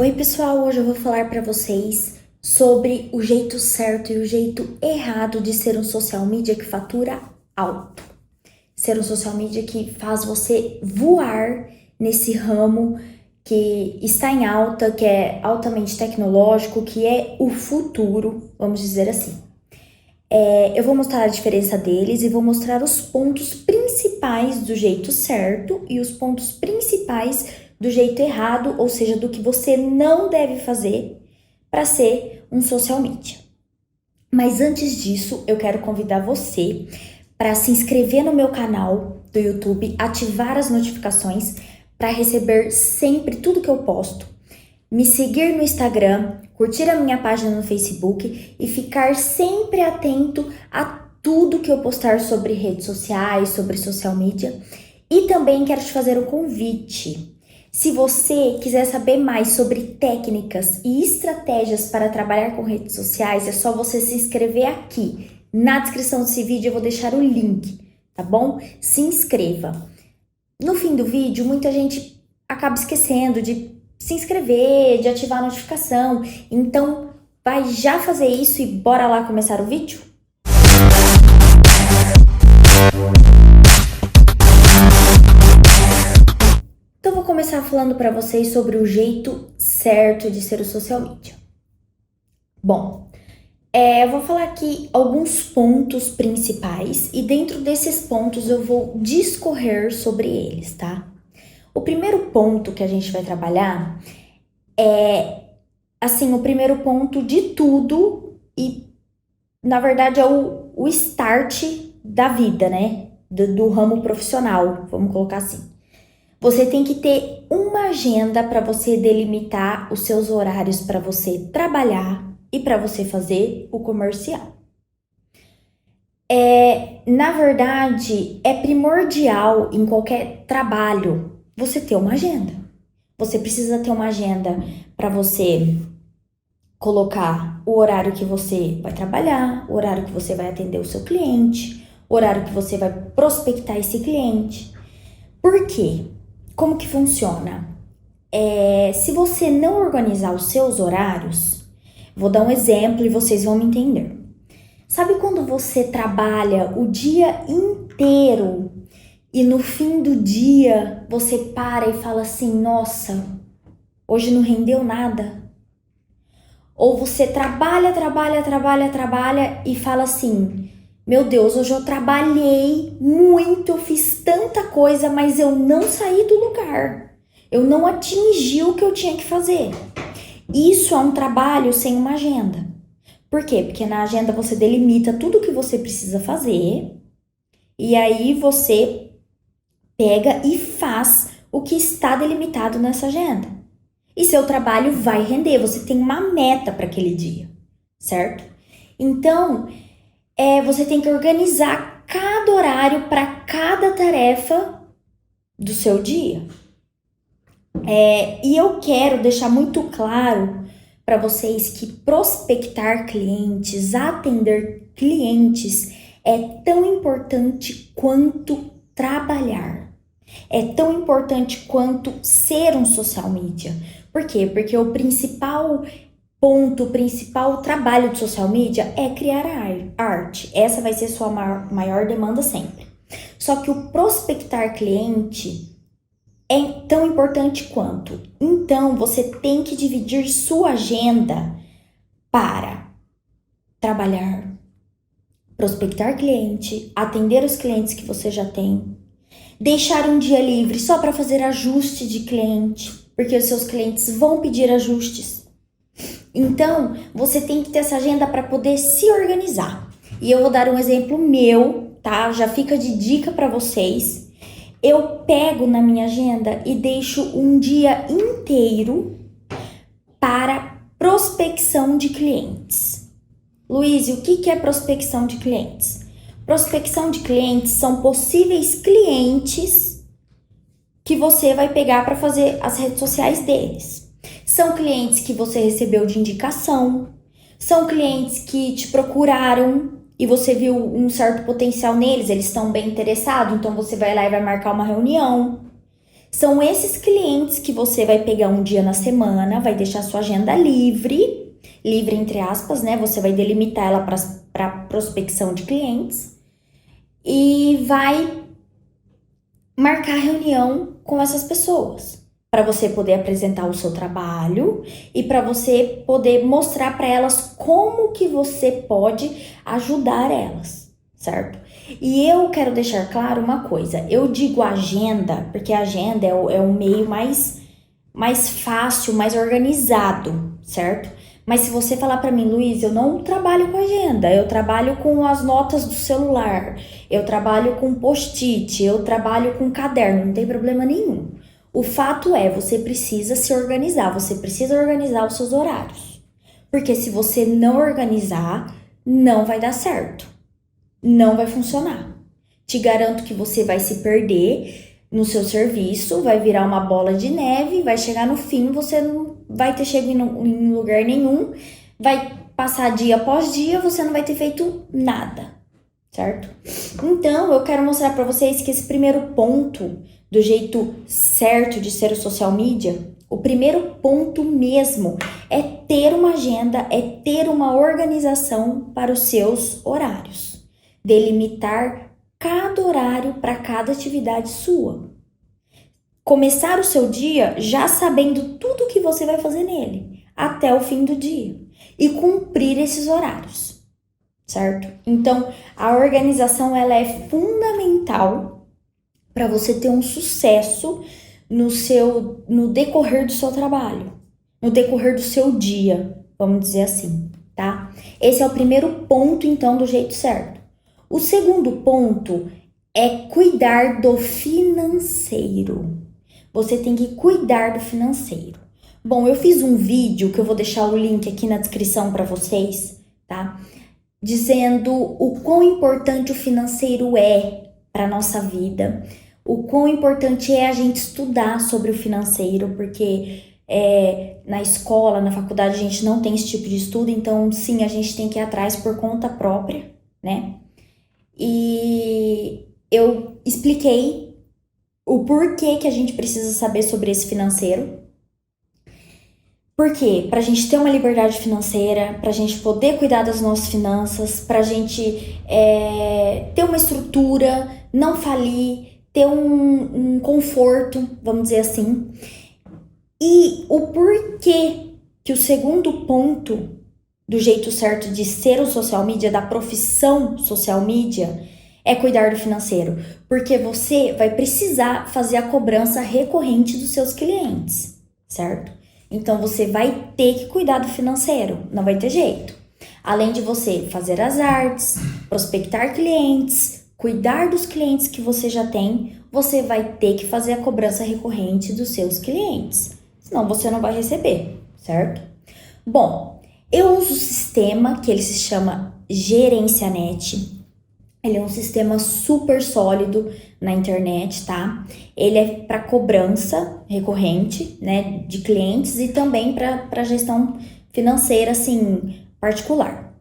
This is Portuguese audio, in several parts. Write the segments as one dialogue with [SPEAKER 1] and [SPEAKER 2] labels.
[SPEAKER 1] Oi pessoal, hoje eu vou falar para vocês sobre o jeito certo e o jeito errado de ser um social media que fatura alto. Ser um social media que faz você voar nesse ramo que está em alta, que é altamente tecnológico, que é o futuro, vamos dizer assim. Eu vou mostrar a diferença deles e vou mostrar os pontos principais do jeito certo e os pontos principais do jeito errado, ou seja, do que você não deve fazer para ser um social media. Mas antes disso, eu quero convidar você para se inscrever no meu canal do YouTube, ativar as notificações para receber sempre tudo que eu posto, me seguir no Instagram, curtir a minha página no Facebook e ficar sempre atento a tudo que eu postar sobre redes sociais, sobre social media. E também quero te fazer um convite. Se você quiser saber mais sobre técnicas e estratégias para trabalhar com redes sociais, é só você se inscrever aqui. Na descrição desse vídeo eu vou deixar o link, tá bom? Se inscreva. No fim do vídeo, muita gente acaba esquecendo de se inscrever, de ativar a notificação. Então, vai já fazer isso e bora lá começar o vídeo? Então, vou começar falando para vocês sobre o jeito certo de ser o social media. Bom, eu vou falar aqui alguns pontos principais e dentro desses pontos eu vou discorrer sobre eles, tá? O primeiro ponto que a gente vai trabalhar é, assim, o primeiro ponto de tudo e, na verdade, é o start da vida, né? Do ramo profissional, vamos colocar assim. Você tem que ter uma agenda para você delimitar os seus horários para você trabalhar e para você fazer o comercial. Na verdade, é primordial em qualquer trabalho você ter uma agenda. Você precisa ter uma agenda para você colocar o horário que você vai trabalhar, o horário que você vai atender o seu cliente, o horário que você vai prospectar esse cliente. Por quê? Como que funciona? Se você não organizar os seus horários, vou dar um exemplo e vocês vão me entender. Sabe quando você trabalha o dia inteiro e no fim do dia você para e fala assim, nossa, hoje não rendeu nada? Ou você trabalha e fala assim, meu Deus, hoje eu trabalhei muito, eu fiz tanta coisa, mas eu não saí do lugar. Eu não atingi o que eu tinha que fazer. Isso é um trabalho sem uma agenda. Por quê? Porque na agenda você delimita tudo o que você precisa fazer e aí você pega e faz o que está delimitado nessa agenda. E seu trabalho vai render, você tem uma meta para aquele dia, certo? Então, você tem que organizar cada horário para cada tarefa do seu dia. E eu quero deixar muito claro para vocês que prospectar clientes, atender clientes é tão importante quanto trabalhar. É tão importante quanto ser um social media. Por quê? Porque o principal ponto, o principal trabalho de social media é criar arte. Essa vai ser sua maior demanda sempre. Só que o prospectar cliente é tão importante quanto. Então, você tem que dividir sua agenda para trabalhar, prospectar cliente, atender os clientes que você já tem, deixar um dia livre só para fazer ajuste de cliente, porque os seus clientes vão pedir ajustes. Então, você tem que ter essa agenda para poder se organizar. E eu vou dar um exemplo meu, tá? Já fica de dica para vocês. Eu pego na minha agenda e deixo um dia inteiro para prospecção de clientes. Luiz, o que é prospecção de clientes? Prospecção de clientes são possíveis clientes que você vai pegar para fazer as redes sociais deles. São clientes que você recebeu de indicação, são clientes que te procuraram e você viu um certo potencial neles, eles estão bem interessados, então você vai lá e vai marcar uma reunião. São esses clientes que você vai pegar um dia na semana, vai deixar sua agenda livre, livre entre aspas, né? Você vai delimitar ela para prospecção de clientes e vai marcar reunião com essas pessoas para você poder apresentar o seu trabalho e para você poder mostrar para elas como que você pode ajudar elas, certo? E eu quero deixar claro uma coisa, eu digo agenda porque a agenda é o meio mais fácil, mais organizado, certo? Mas se você falar para mim, Luiz, eu não trabalho com agenda, eu trabalho com as notas do celular, eu trabalho com post-it, eu trabalho com caderno, não tem problema nenhum. O fato é, você precisa se organizar, você precisa organizar os seus horários. Porque se você não organizar, não vai dar certo, não vai funcionar. Te garanto que você vai se perder no seu serviço, vai virar uma bola de neve, vai chegar no fim, você não vai ter chegado em lugar nenhum, vai passar dia após dia, você não vai ter feito nada, certo? Então, eu quero mostrar para vocês que esse primeiro ponto, do jeito certo de ser o social media, o primeiro ponto mesmo é ter uma agenda, é ter uma organização para os seus horários, delimitar cada horário para cada atividade sua. Começar o seu dia já sabendo tudo que você vai fazer nele, até o fim do dia. E cumprir esses horários, certo? Então, a organização ela é fundamental para você ter um sucesso no decorrer do seu trabalho, no decorrer do seu dia, vamos dizer assim, tá? Esse é o primeiro ponto, então, do jeito certo. O segundo ponto é cuidar do financeiro. Você tem que cuidar do financeiro. Bom, eu fiz um vídeo que eu vou deixar o link aqui na descrição para vocês, tá? Dizendo o quão importante o financeiro é para nossa vida, o quão importante é a gente estudar sobre o financeiro, porque na escola, na faculdade, a gente não tem esse tipo de estudo, então sim, a gente tem que ir atrás por conta própria, né? E eu expliquei o porquê que a gente precisa saber sobre esse financeiro. Por quê? Pra gente ter uma liberdade financeira, pra gente poder cuidar das nossas finanças, pra gente ter uma estrutura, não falir, ter um conforto, vamos dizer assim. E o porquê que o segundo ponto do jeito certo de ser o social media, da profissão social media, é cuidar do financeiro. Porque você vai precisar fazer a cobrança recorrente dos seus clientes, certo? Então você vai ter que cuidar do financeiro, não vai ter jeito. Além de você fazer as artes, prospectar clientes, cuidar dos clientes que você já tem, você vai ter que fazer a cobrança recorrente dos seus clientes. Senão você não vai receber, certo? Bom, eu uso o sistema que ele se chama Gerencianet. Ele é um sistema super sólido na internet, tá? Ele é para cobrança recorrente, né, de clientes e também para gestão financeira, assim, particular.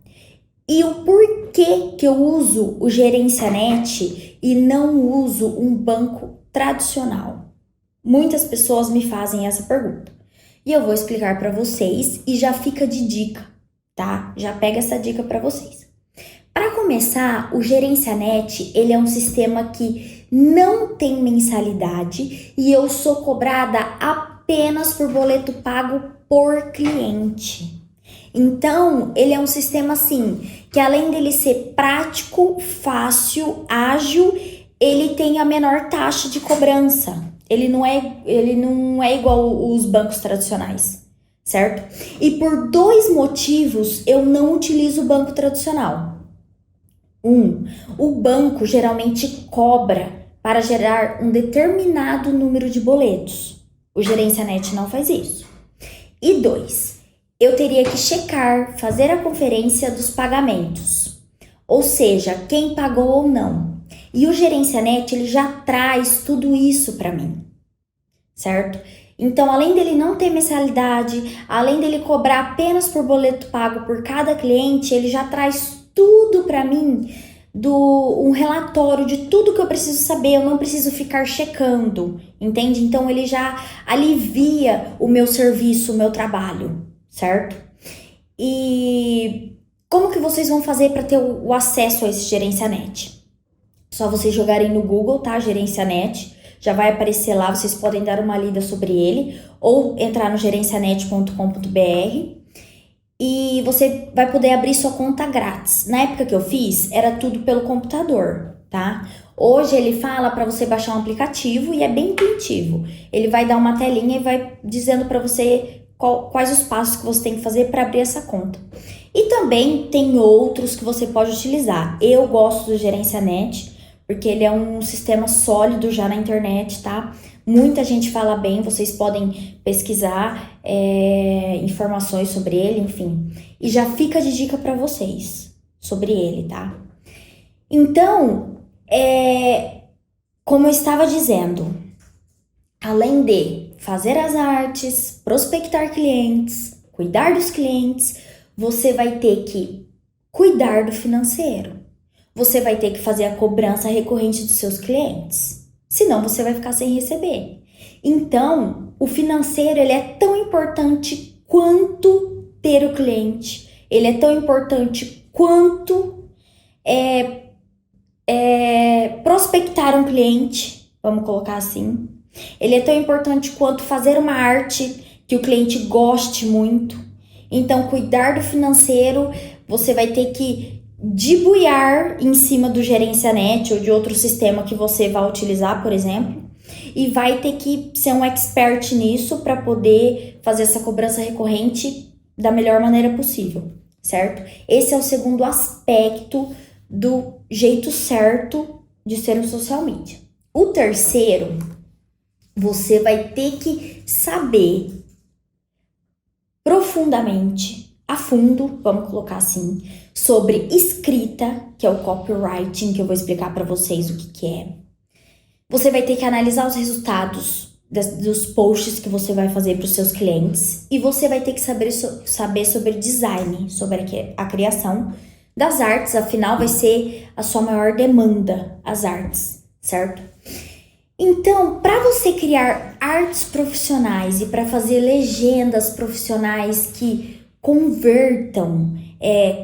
[SPEAKER 1] E o porquê que eu uso o Gerencianet e não uso um banco tradicional? Muitas pessoas me fazem essa pergunta. E eu vou explicar para vocês e já fica de dica, tá? Já pega essa dica para vocês. Para começar, o Gerencianet, ele é um sistema que não tem mensalidade e eu sou cobrada apenas por boleto pago por cliente. Então, ele é um sistema assim, que além dele ser prático, fácil, ágil, ele tem a menor taxa de cobrança. Ele não é igual os bancos tradicionais, certo? E por dois motivos eu não utilizo o banco tradicional. O banco geralmente cobra para gerar um determinado número de boletos. O Gerencianet não faz isso. E 2, eu teria que checar, fazer a conferência dos pagamentos. Ou seja, quem pagou ou não. E o Gerencianet, ele já traz tudo isso para mim, certo? Então, além dele não ter mensalidade, além dele cobrar apenas por boleto pago por cada cliente, ele já traz tudo para mim um relatório de tudo que eu preciso saber, eu não preciso ficar checando, entende? Então ele já alivia o meu serviço, o meu trabalho, certo? E como que vocês vão fazer para ter o acesso a esse Gerencianet? Só vocês jogarem no Google, tá? Gerencianet, já vai aparecer lá, vocês podem dar uma lida sobre ele ou entrar no gerencianet.com.br e você vai poder abrir sua conta grátis. Na época que eu fiz, era tudo pelo computador, tá? Hoje ele fala para você baixar um aplicativo e é bem intuitivo. Ele vai dar uma telinha e vai dizendo para você quais os passos que você tem que fazer para abrir essa conta. E também tem outros que você pode utilizar. Eu gosto do Gerencianet, porque ele é um sistema sólido já na internet, tá? Muita gente fala bem, vocês podem pesquisar informações sobre ele, enfim. E já fica de dica para vocês sobre ele, tá? Então, como eu estava dizendo, além de fazer as artes, prospectar clientes, cuidar dos clientes, você vai ter que cuidar do financeiro. Você vai ter que fazer a cobrança recorrente dos seus clientes. Senão você vai ficar sem receber. Então, o financeiro ele é tão importante quanto ter o cliente. Ele é tão importante quanto prospectar um cliente, vamos colocar assim. Ele é tão importante quanto fazer uma arte que o cliente goste muito. Então, cuidar do financeiro, você vai ter que debuiar em cima do Gerencianet ou de outro sistema que você vai utilizar, por exemplo, e vai ter que ser um expert nisso para poder fazer essa cobrança recorrente da melhor maneira possível, certo? Esse é o segundo aspecto do jeito certo de ser um social media. O terceiro, você vai ter que saber profundamente, a fundo, vamos colocar assim, sobre escrita, que é o copywriting, que eu vou explicar para vocês o que é. Você vai ter que analisar os resultados dos posts que você vai fazer para os seus clientes e você vai ter que saber sobre design, sobre a criação das artes, afinal vai ser a sua maior demanda, as artes, certo? Então, para você criar artes profissionais e para fazer legendas profissionais que convertam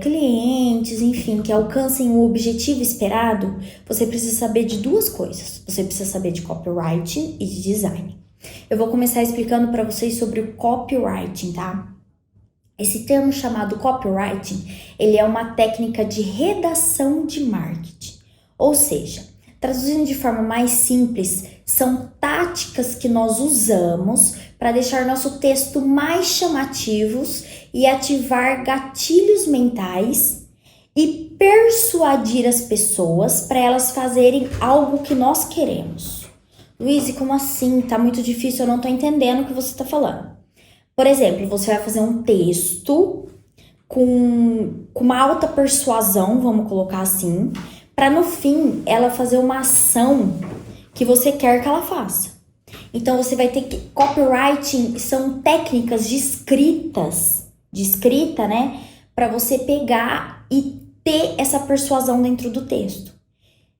[SPEAKER 1] clientes, enfim, que alcancem o objetivo esperado, você precisa saber de duas coisas. Você precisa saber de copywriting e de design. Eu vou começar explicando para vocês sobre o copywriting, tá? Esse termo chamado copywriting, ele é uma técnica de redação de marketing. Ou seja, traduzindo de forma mais simples, são táticas que nós usamos para deixar nosso texto mais chamativos e ativar gatilhos mentais e persuadir as pessoas para elas fazerem algo que nós queremos. Luiz, como assim? Tá muito difícil, eu não tô entendendo o que você tá falando. Por exemplo, você vai fazer um texto com uma alta persuasão, vamos colocar assim, para no fim ela fazer uma ação que você quer que ela faça. Então você vai ter que copywriting são técnicas de escrita, né, para você pegar e ter essa persuasão dentro do texto.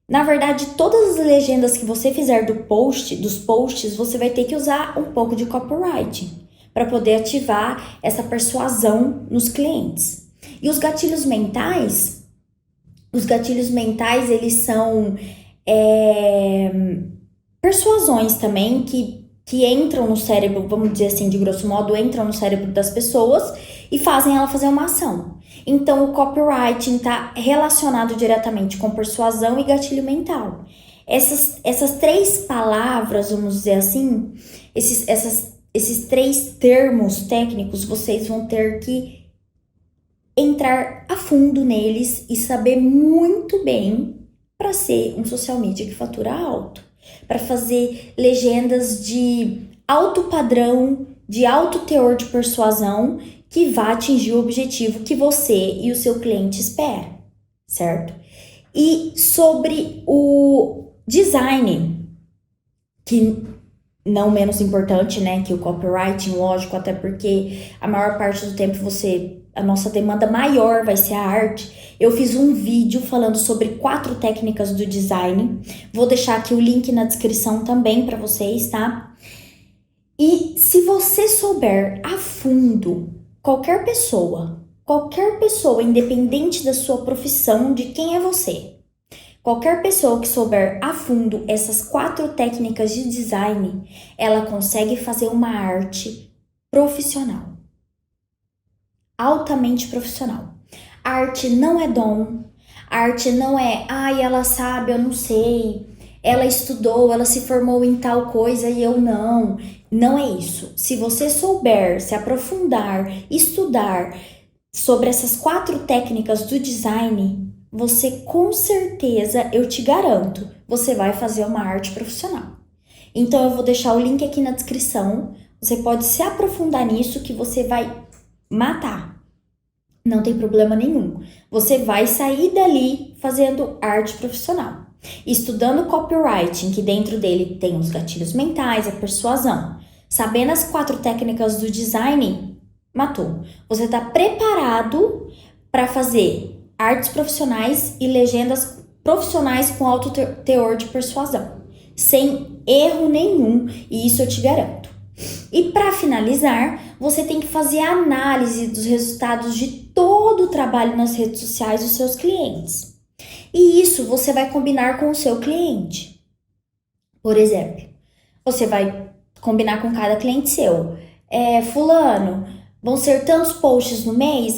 [SPEAKER 1] Na verdade, todas as legendas que você fizer dos posts, você vai ter que usar um pouco de copywriting para poder ativar essa persuasão nos clientes. E os gatilhos mentais, eles são persuasões também que entram no cérebro, vamos dizer assim, de grosso modo, entram no cérebro das pessoas e fazem ela fazer uma ação. Então, o copywriting está relacionado diretamente com persuasão e gatilho mental. Essas três palavras, vamos dizer assim, esses três termos técnicos, vocês vão ter que entrar a fundo neles e saber muito bem para ser um social media que fatura alto, para fazer legendas de alto padrão, de alto teor de persuasão, que vá atingir o objetivo que você e o seu cliente esperam, certo? E sobre o design, que não menos importante, né, que o copywriting, lógico, até porque a maior parte do tempo a nossa demanda maior vai ser a arte. Eu fiz um vídeo falando sobre 4 técnicas do design. Vou deixar aqui o link na descrição também para vocês, tá? E se você souber a fundo, qualquer pessoa, independente da sua profissão, de quem é você, qualquer pessoa que souber a fundo essas 4 técnicas de design, ela consegue fazer uma arte profissional, altamente profissional. A arte não é dom, a arte não é, ela sabe, eu não sei, ela estudou, ela se formou em tal coisa e eu não. Não é isso. Se você souber se aprofundar, estudar sobre essas 4 técnicas do design, você com certeza, eu te garanto, você vai fazer uma arte profissional. Então eu vou deixar o link aqui na descrição. Você pode se aprofundar nisso que você vai matar. Não tem problema nenhum. Você vai sair dali fazendo arte profissional. Estudando copywriting, que dentro dele tem os gatilhos mentais, a persuasão. Sabendo as 4 técnicas do design, matou. Você está preparado para fazer artes profissionais e legendas profissionais com alto teor de persuasão. Sem erro nenhum, e isso eu te garanto. E para finalizar, você tem que fazer a análise dos resultados de todo o trabalho nas redes sociais dos seus clientes. E isso você vai combinar com o seu cliente. Por exemplo, você vai combinar com cada cliente seu. Fulano, vão ser tantos posts no mês?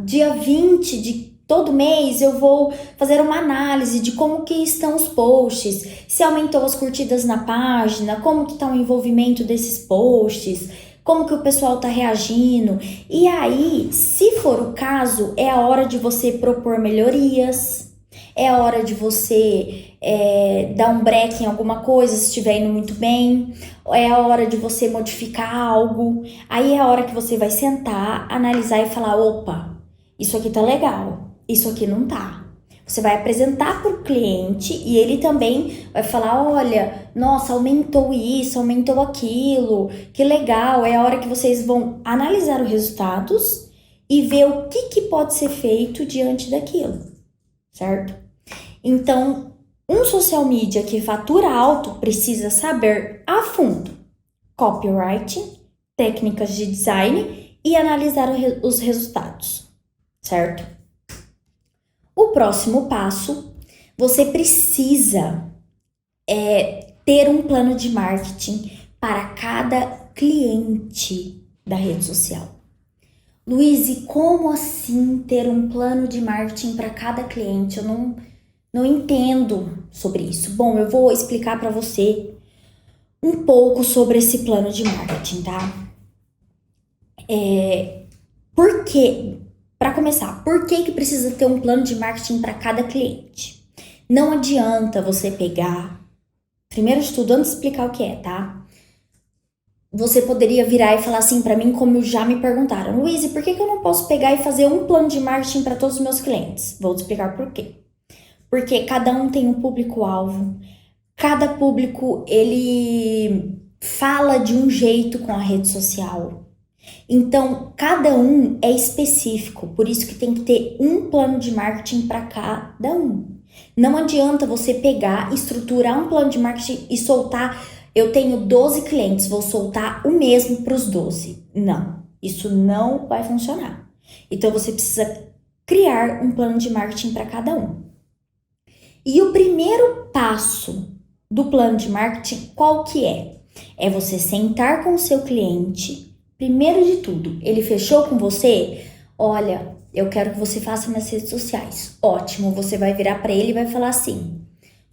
[SPEAKER 1] Dia 20 de todo mês eu vou fazer uma análise de como que estão os posts, se aumentou as curtidas na página, como que está o envolvimento desses posts, como que o pessoal está reagindo. E aí, se for o caso, é a hora de você propor melhorias. É a hora de você dar um break em alguma coisa se estiver indo muito bem. É a hora de você modificar algo. Aí é a hora que você vai sentar, analisar e falar, opa, isso aqui tá legal, isso aqui não tá. Você vai apresentar para o cliente e ele também vai falar, olha, nossa, aumentou isso, aumentou aquilo, que legal. É a hora que vocês vão analisar os resultados e ver o que pode ser feito diante daquilo, certo? Então, um social media que fatura alto precisa saber a fundo copywriting, técnicas de design e analisar os resultados, certo? O próximo passo, você precisa ter um plano de marketing para cada cliente da rede social. Luíse, como assim ter um plano de marketing para cada cliente? Eu não entendo sobre isso. Bom, eu vou explicar para você um pouco sobre esse plano de marketing, tá? Para começar, por que precisa ter um plano de marketing para cada cliente? Não adianta você pegar... Primeiro de tudo, antes de explicar o que é, tá? Você poderia virar e falar assim para mim, como já me perguntaram, Luíse, por que eu não posso pegar e fazer um plano de marketing para todos os meus clientes? Vou te explicar por quê. Porque cada um tem um público-alvo, cada público ele fala de um jeito com a rede social. Então, cada um é específico, por isso que tem que ter um plano de marketing para cada um. Não adianta você pegar, estruturar um plano de marketing e soltar, eu tenho 12 clientes, vou soltar o mesmo para os 12. Não, isso não vai funcionar. Então, você precisa criar um plano de marketing para cada um. E o primeiro passo do plano de marketing, qual que é? É você sentar com o seu cliente. Primeiro de tudo, ele fechou com você? Olha, eu quero que você faça nas redes sociais. Ótimo, você vai virar para ele e vai falar assim: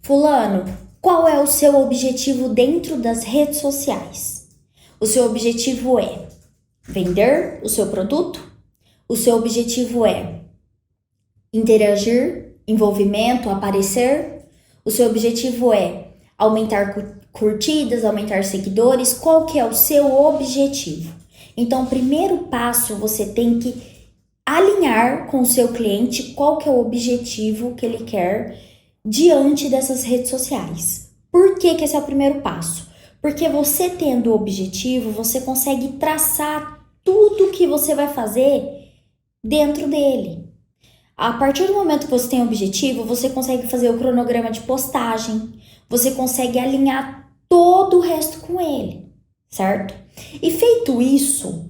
[SPEAKER 1] Fulano, qual é o seu objetivo dentro das redes sociais? O seu objetivo é vender o seu produto? O seu objetivo é interagir, envolvimento, aparecer? O seu objetivo é aumentar curtidas, aumentar seguidores? Qual que é o seu objetivo? Então, o primeiro passo, você tem que alinhar com o seu cliente qual que é o objetivo que ele quer diante dessas redes sociais. Por que esse é o primeiro passo? Porque você tendo o objetivo, você consegue traçar tudo que você vai fazer dentro dele. A partir do momento que você tem objetivo, você consegue fazer o cronograma de postagem, você consegue alinhar todo o resto com ele, certo? E feito isso,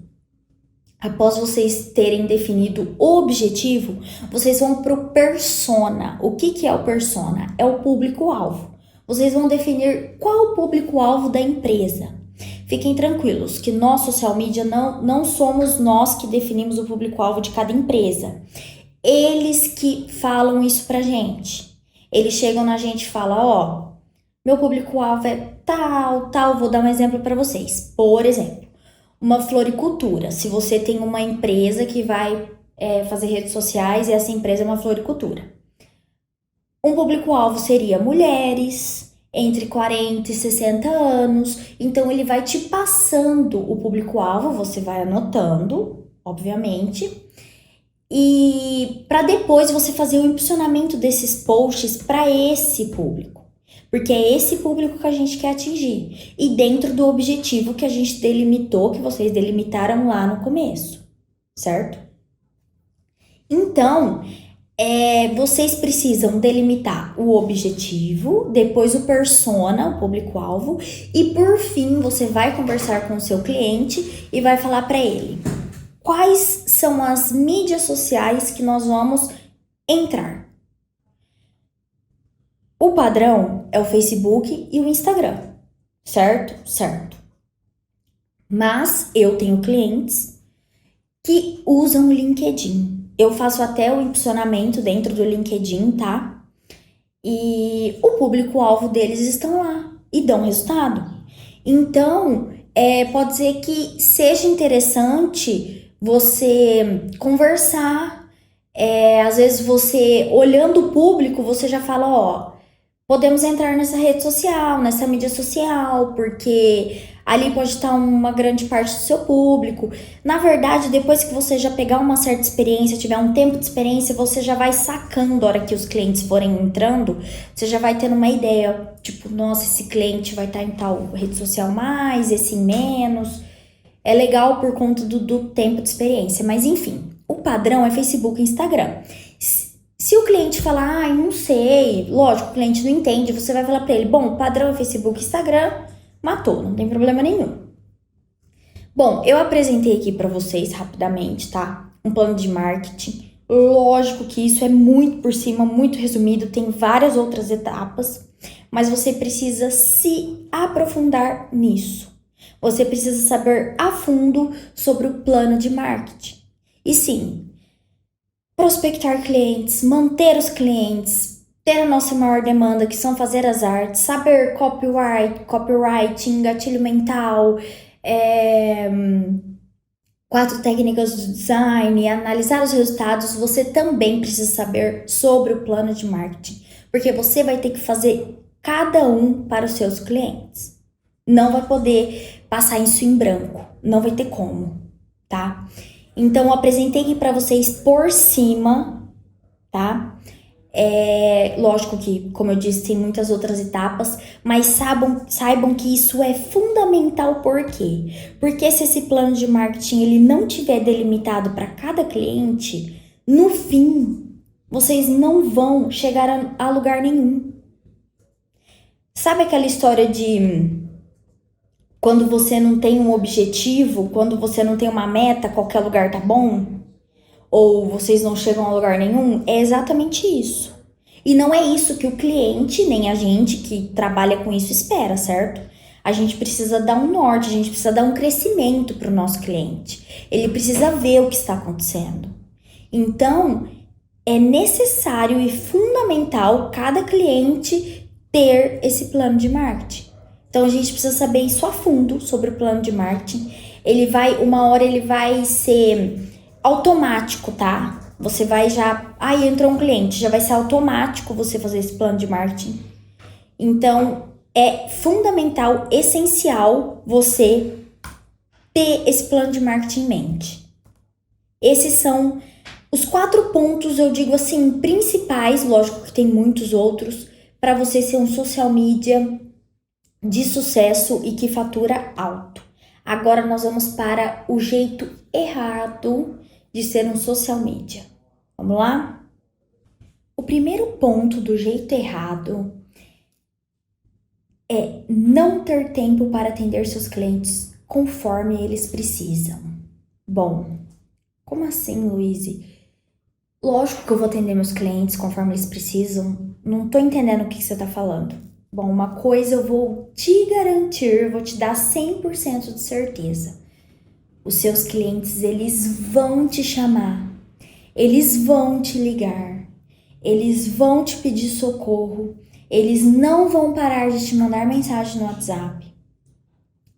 [SPEAKER 1] após vocês terem definido o objetivo, vocês vão pro persona. O que é o persona? É o público-alvo. Vocês vão definir qual o público-alvo da empresa. Fiquem tranquilos que nós, social media, não somos nós que definimos o público-alvo de cada empresa. Eles que falam isso pra gente. Eles chegam na gente e falam, ó, meu público-alvo é tal. Vou dar um exemplo para vocês. Por exemplo, uma floricultura. Se você tem uma empresa que vai fazer redes sociais e essa empresa é uma floricultura. Um público-alvo seria mulheres entre 40 e 60 anos. Então, ele vai te passando o público-alvo, você vai anotando, obviamente. E para depois você fazer o impulsionamento desses posts para esse público. Porque é esse público que a gente quer atingir. E dentro do objetivo que a gente delimitou, que vocês delimitaram lá no começo. Certo? Então, vocês precisam delimitar o objetivo, depois o persona, o público-alvo, e por fim você vai conversar com o seu cliente e vai falar para ele quais são as mídias sociais que nós vamos entrar. O padrão é o Facebook e o Instagram, certo? Certo. Mas eu tenho clientes que usam o LinkedIn. Eu faço até o impulsionamento dentro do LinkedIn, tá? E o público-alvo deles estão lá e dão resultado. Então, pode ser que seja interessante você conversar. Às vezes você, olhando o público, você já fala, ó, podemos entrar nessa rede social, nessa mídia social, porque ali pode estar uma grande parte do seu público. Na verdade, depois que você já pegar uma certa experiência, tiver um tempo de experiência, você já vai sacando, a hora que os clientes forem entrando, você já vai tendo uma ideia, tipo, nossa, esse cliente vai estar em tal rede social mais, esse em menos. É legal por conta do tempo de experiência, mas enfim, o padrão é Facebook e Instagram. Se o cliente falar, não sei, lógico, o cliente não entende, você vai falar para ele, bom, o padrão é Facebook e Instagram, matou, não tem problema nenhum. Bom, eu apresentei aqui para vocês rapidamente, tá? Um plano de marketing. Lógico que isso é muito por cima, muito resumido, tem várias outras etapas, mas você precisa se aprofundar nisso. Você precisa saber a fundo sobre o plano de marketing. E sim, prospectar clientes, manter os clientes, ter a nossa maior demanda, que são fazer as artes, saber copywriting, gatilho mental, 4 técnicas de design, analisar os resultados. Você também precisa saber sobre o plano de marketing, porque você vai ter que fazer cada um para os seus clientes. Não vai poder passar isso em branco, não vai ter como, tá? Então, eu apresentei aqui para vocês por cima, tá? Lógico que, como eu disse, tem muitas outras etapas, mas saibam que isso é fundamental. Por quê? Porque se esse plano de marketing ele não tiver delimitado para cada cliente, no fim, vocês não vão chegar a lugar nenhum. Sabe aquela história de quando você não tem um objetivo, quando você não tem uma meta, qualquer lugar tá bom? Ou vocês não chegam a lugar nenhum? É exatamente isso. E não é isso que o cliente, nem a gente que trabalha com isso espera, certo? A gente precisa dar um norte, a gente precisa dar um crescimento para o nosso cliente. Ele precisa ver o que está acontecendo. Então, é necessário e fundamental cada cliente ter esse plano de marketing. Então, a gente precisa saber isso a fundo sobre o plano de marketing. Uma hora ele vai ser automático, tá? Você vai já... entrou um cliente, já vai ser automático você fazer esse plano de marketing. Então, é fundamental, essencial você ter esse plano de marketing em mente. Esses são os 4 pontos, eu digo assim, principais, lógico que tem muitos outros, para você ser um social media de sucesso e que fatura alto. Agora nós vamos para o jeito errado de ser um social media. Vamos lá? O primeiro ponto do jeito errado é não ter tempo para atender seus clientes conforme eles precisam. Bom, como assim, Luíse? Lógico que eu vou atender meus clientes conforme eles precisam. Não tô entendendo o que você tá falando. Bom, uma coisa eu vou te garantir, vou te dar 100% de certeza. Os seus clientes, eles vão te chamar, eles vão te ligar, eles vão te pedir socorro, eles não vão parar de te mandar mensagem no WhatsApp.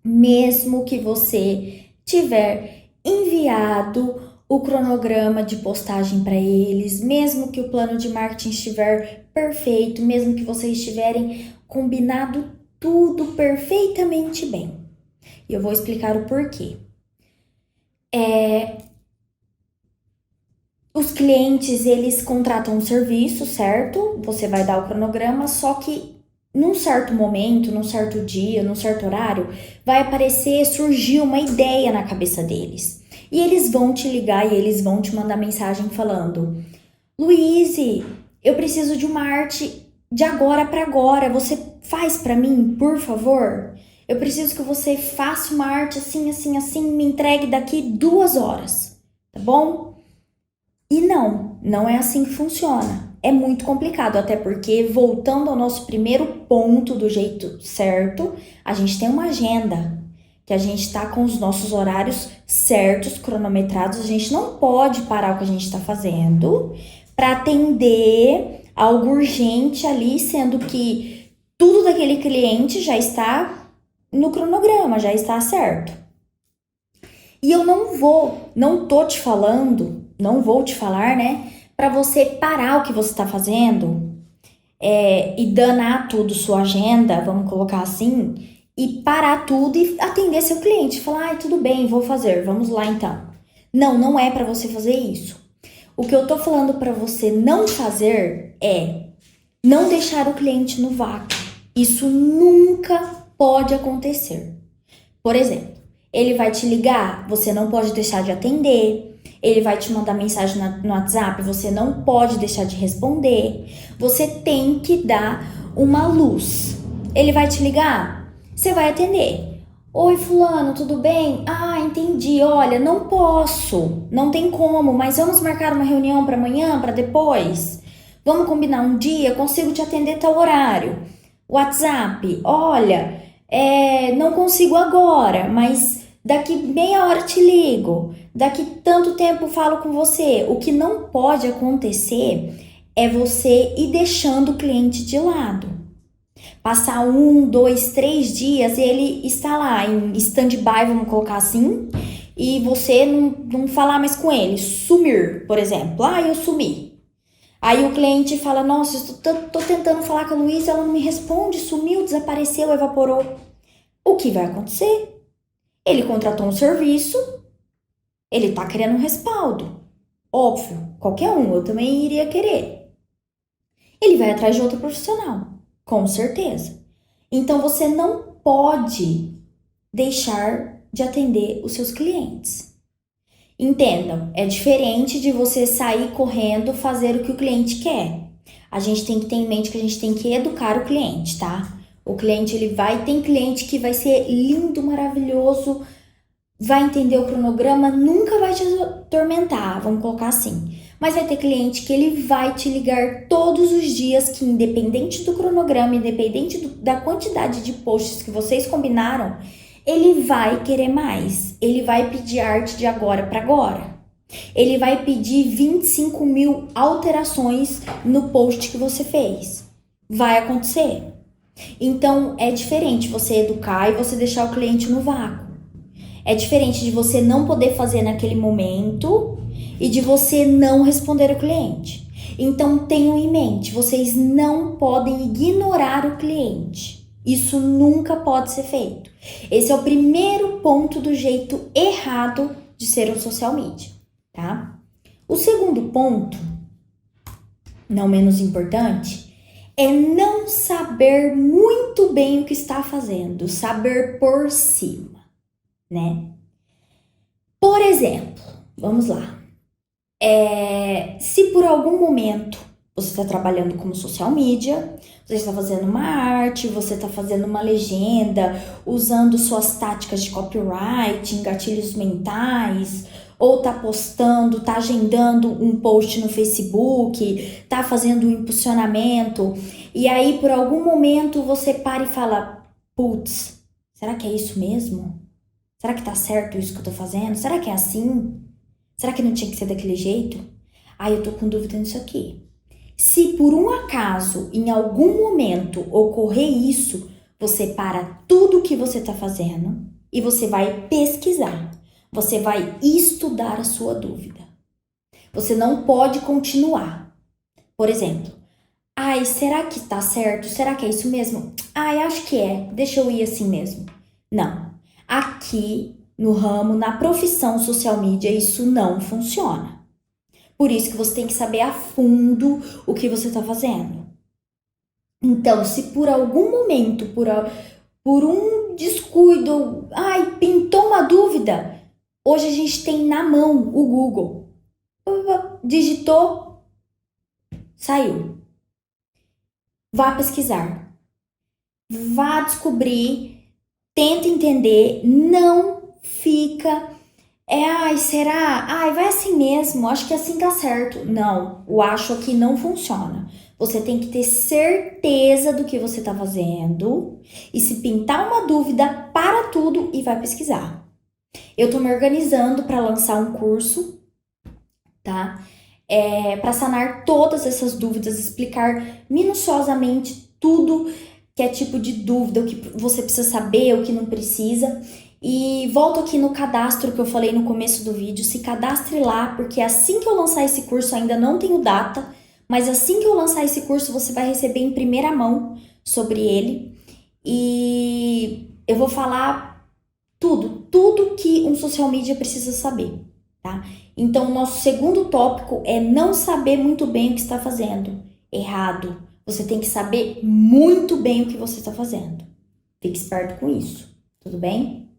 [SPEAKER 1] Mesmo que você tiver enviado o cronograma de postagem para eles, mesmo que o plano de marketing estiver perfeito, mesmo que vocês estiverem combinado tudo perfeitamente bem. E eu vou explicar o porquê. Os clientes, eles contratam um serviço, certo? Você vai dar o cronograma, só que num certo momento, num certo dia, num certo horário, vai surgir uma ideia na cabeça deles. E eles vão te ligar e eles vão te mandar mensagem falando: Luíse, eu preciso de uma arte de agora para agora. Você faz para mim, por favor? Eu preciso que você faça uma arte assim, assim, assim, me entregue daqui 2 horas, tá bom? E não é assim que funciona. É muito complicado, até porque, voltando ao nosso primeiro ponto do jeito certo, a gente tem uma agenda, que a gente tá com os nossos horários certos, cronometrados, a gente não pode parar o que a gente tá fazendo para atender algo urgente ali, sendo que tudo daquele cliente já está no cronograma, já está certo. E eu não tô te falando, não vou te falar, né, para você parar o que você tá fazendo e danar tudo sua agenda, vamos colocar assim, e parar tudo e atender seu cliente, falar, ai, tudo bem, vou fazer, vamos lá então. Não é para você fazer isso. O que eu tô falando para você não fazer é não deixar o cliente no vácuo. Isso nunca pode acontecer. Por exemplo, ele vai te ligar, você não pode deixar de atender. Ele vai te mandar mensagem no WhatsApp, você não pode deixar de responder. Você tem que dar uma luz. Ele vai te ligar, você vai atender. Oi, fulano, tudo bem? Ah, entendi. Olha, não posso, não tem como, mas vamos marcar uma reunião para amanhã, para depois? Vamos combinar um dia, consigo te atender tal horário. WhatsApp, olha, não consigo agora, mas daqui meia hora te ligo. Daqui tanto tempo falo com você. O que não pode acontecer é você ir deixando o cliente de lado. Passar 1, 2, 3 dias e ele está lá em stand-by, vamos colocar assim, e você não falar mais com ele, sumir, por exemplo. Ah, eu sumi. Aí o cliente fala, nossa, tô tentando falar com a Luísa, ela não me responde, sumiu, desapareceu, evaporou. O que vai acontecer? Ele contratou um serviço, ele tá querendo um respaldo. Óbvio, qualquer um, eu também iria querer. Ele vai atrás de outro profissional, com certeza. Então você não pode deixar de atender os seus clientes. Entendam, é diferente de você sair correndo fazer o que o cliente quer. A gente tem que ter em mente que a gente tem que educar o cliente, tá? O cliente, tem cliente que vai ser lindo, maravilhoso, vai entender o cronograma, nunca vai te atormentar, vamos colocar assim. Mas vai ter cliente que ele vai te ligar todos os dias, que independente do cronograma, independente da quantidade de posts que vocês combinaram, ele vai querer mais. Ele vai pedir arte de agora para agora. Ele vai pedir 25 mil alterações no post que você fez. Vai acontecer. Então, é diferente você educar e você deixar o cliente no vácuo. É diferente de você não poder fazer naquele momento e de você não responder o cliente. Então, tenham em mente, vocês não podem ignorar o cliente. Isso nunca pode ser feito. Esse é o primeiro ponto do jeito errado de ser um social media, tá? O segundo ponto, não menos importante, é não saber muito bem o que está fazendo, saber por cima, né? Por exemplo, vamos lá. Se por algum momento você está trabalhando como social media, você está fazendo uma arte, você está fazendo uma legenda, usando suas táticas de copywriting, gatilhos mentais, ou está postando, está agendando um post no Facebook, está fazendo um impulsionamento, e aí por algum momento você para e fala, putz, será que é isso mesmo? Será que tá certo isso que eu tô fazendo? Será que é assim? Será que não tinha que ser daquele jeito? Eu tô com dúvida nisso aqui. Se por um acaso, em algum momento, ocorrer isso, você para tudo o que você tá fazendo e você vai pesquisar. Você vai estudar a sua dúvida. Você não pode continuar. Por exemplo, será que tá certo? Será que é isso mesmo? Acho que é. Deixa eu ir assim mesmo. Não. Aqui no ramo, na profissão social media, isso não funciona. Por isso que você tem que saber a fundo o que você está fazendo. Então, se por algum momento, por um descuido, pintou uma dúvida, hoje a gente tem na mão o Google. Digitou, saiu. Vá pesquisar. Vá descobrir, tenta entender, não fica... será? Vai assim mesmo, acho que assim tá certo. Não, o acho aqui não funciona. Você tem que ter certeza do que você tá fazendo e se pintar uma dúvida, para tudo e vai pesquisar. Eu tô me organizando para lançar um curso, tá? Para sanar todas essas dúvidas, explicar minuciosamente tudo que é tipo de dúvida, o que você precisa saber, o que não precisa. E volto aqui no cadastro que eu falei no começo do vídeo, se cadastre lá, porque assim que eu lançar esse curso, ainda não tenho data, mas assim que eu lançar esse curso, você vai receber em primeira mão sobre ele. E eu vou falar tudo que um social media precisa saber, tá? Então, o nosso segundo tópico é não saber muito bem o que está fazendo. Errado. Você tem que saber muito bem o que você está fazendo. Fique esperto com isso, tudo bem?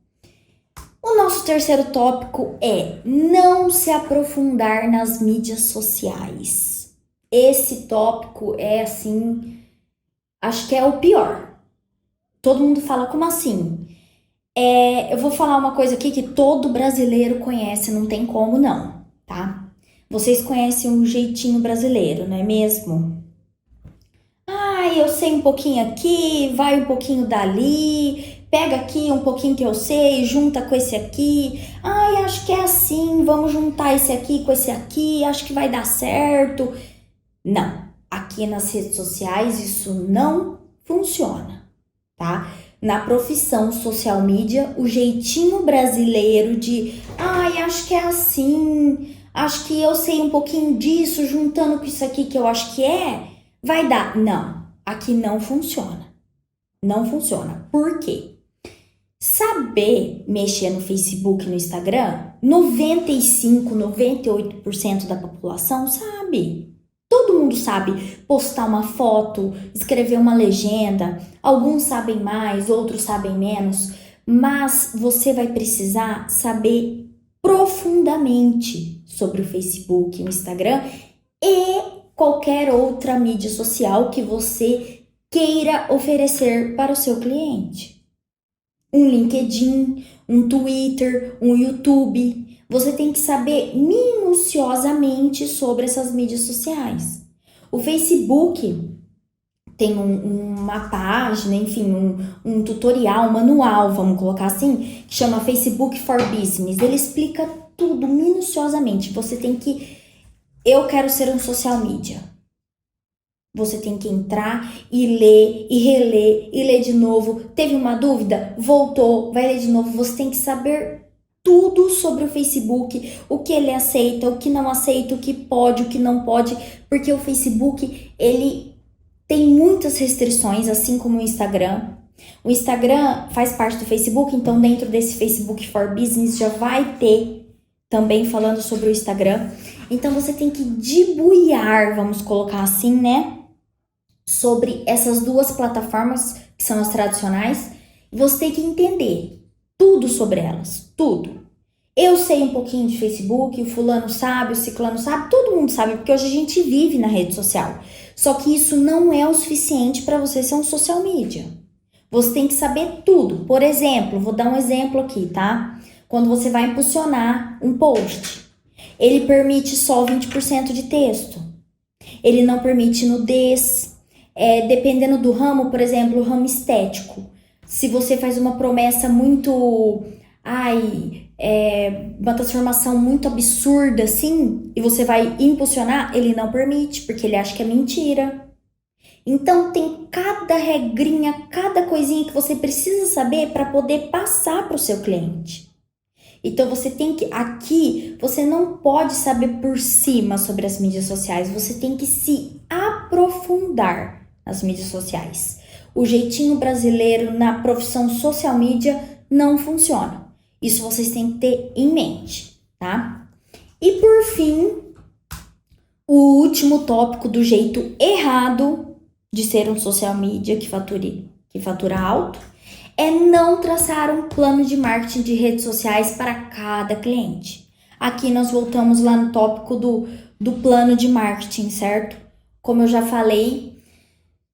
[SPEAKER 1] O nosso terceiro tópico é não se aprofundar nas mídias sociais. Esse tópico é assim, acho que é o pior. Todo mundo fala, como assim? Eu vou falar uma coisa aqui que todo brasileiro conhece, não tem como não, tá? Vocês conhecem o jeitinho brasileiro, não é mesmo? Eu sei um pouquinho aqui, vai um pouquinho dali, pega aqui um pouquinho que eu sei, junta com esse aqui. Acho que é assim, vamos juntar esse aqui com esse aqui, acho que vai dar certo. Não, aqui nas redes sociais isso não funciona, tá? Na profissão social media, o jeitinho brasileiro de acho que é assim, acho que eu sei um pouquinho disso, juntando com isso aqui que eu acho que vai dar. Não, aqui não funciona. Não funciona. Por quê? Saber mexer no Facebook e no Instagram, 95, 98% da população sabe. Todo mundo sabe postar uma foto, escrever uma legenda. Alguns sabem mais, outros sabem menos. Mas você vai precisar saber profundamente sobre o Facebook e o Instagram e qualquer outra mídia social que você queira oferecer para o seu cliente. Um LinkedIn, um Twitter, um YouTube. Você tem que saber minuciosamente sobre essas mídias sociais. O Facebook tem uma página, enfim, um tutorial, um manual, vamos colocar assim, que chama Facebook for Business. Ele explica tudo minuciosamente. Você tem que... Eu quero ser um social media. Você tem que entrar e ler, e reler, e ler de novo. Teve uma dúvida? Voltou, vai ler de novo. Você tem que saber tudo sobre o Facebook, o que ele aceita, o que não aceita, o que pode, o que não pode, porque o Facebook, ele tem muitas restrições, assim como o Instagram. O Instagram faz parte do Facebook, então dentro desse Facebook for Business já vai ter também falando sobre o Instagram. Então você tem que debuiar, vamos colocar assim, né? sobre essas duas plataformas que são as tradicionais. Você tem que entender tudo sobre elas, tudo. Eu sei um pouquinho de Facebook, o fulano sabe, o ciclano sabe, todo mundo sabe, porque hoje a gente vive na rede social. Só que isso não é o suficiente para você ser um social media. Você tem que saber tudo. Por exemplo, vou dar um exemplo aqui, tá? Quando você vai impulsionar um post, ele permite só 20% de texto. Ele não permite nudez. Dependendo do ramo, por exemplo, o ramo estético. Se você faz uma promessa muito... uma transformação muito absurda, assim, e você vai impulsionar, ele não permite, porque ele acha que é mentira. Então, tem cada regrinha, cada coisinha que você precisa saber para poder passar para o seu cliente. Então, você tem que... Aqui, você não pode saber por cima sobre as mídias sociais. Você tem que se aprofundar nas mídias sociais. O jeitinho brasileiro na profissão social media não funciona. Isso vocês têm que ter em mente, tá? E, por fim, o último tópico do jeito errado de ser um social media que fatura alto, é não traçar um plano de marketing de redes sociais para cada cliente. Aqui nós voltamos lá no tópico do plano de marketing, certo? Como eu já falei,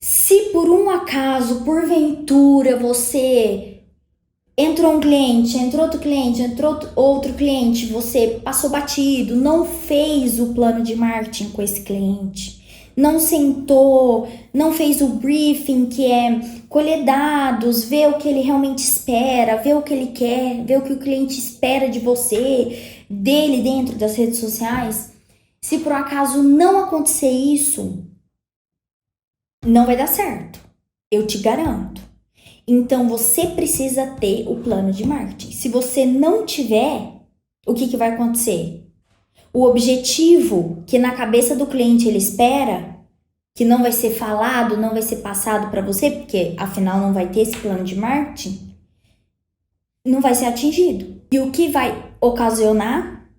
[SPEAKER 1] se por um acaso, porventura, você entrou um cliente, entrou outro cliente, você passou batido, não fez o plano de marketing com esse cliente, não sentou, não fez o briefing, que é colher dados, ver o que ele realmente espera, ver o que ele quer, ver o que o cliente espera de você, dele dentro das redes sociais. Se por acaso não acontecer isso, não vai dar certo, eu te garanto. Então, você precisa ter o plano de marketing. Se você não tiver, o que vai acontecer? O objetivo que na cabeça do cliente ele espera, que não vai ser falado, não vai ser passado para você, porque afinal não vai ter esse plano de marketing, não vai ser atingido. E o que vai ocasionar?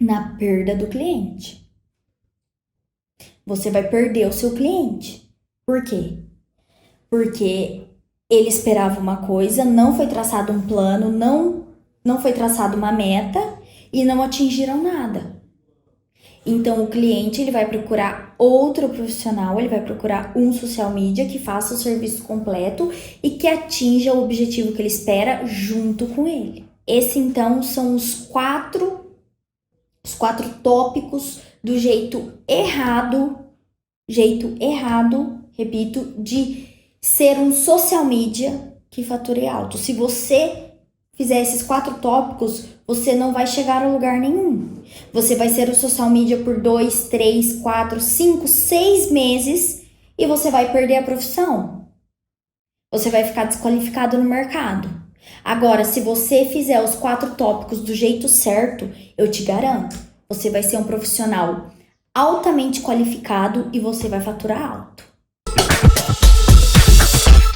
[SPEAKER 1] Na perda do cliente. Você vai perder o seu cliente. Por quê? Porque ele esperava uma coisa, não foi traçado um plano, não foi traçado uma meta e não atingiram nada. Então, o cliente ele vai procurar outro profissional, ele vai procurar um social media que faça o serviço completo e que atinja o objetivo que ele espera junto com ele. Esse, então, são os quatro tópicos do jeito errado, repito, de ser um social media que fature alto. Se você fizer esses 4 tópicos, você não vai chegar a lugar nenhum. Você vai ser o social media por 2, 3, 4, 5, 6 meses e você vai perder a profissão. Você vai ficar desqualificado no mercado. Agora, se você fizer os 4 tópicos do jeito certo, eu te garanto, você vai ser um profissional altamente qualificado e você vai faturar alto.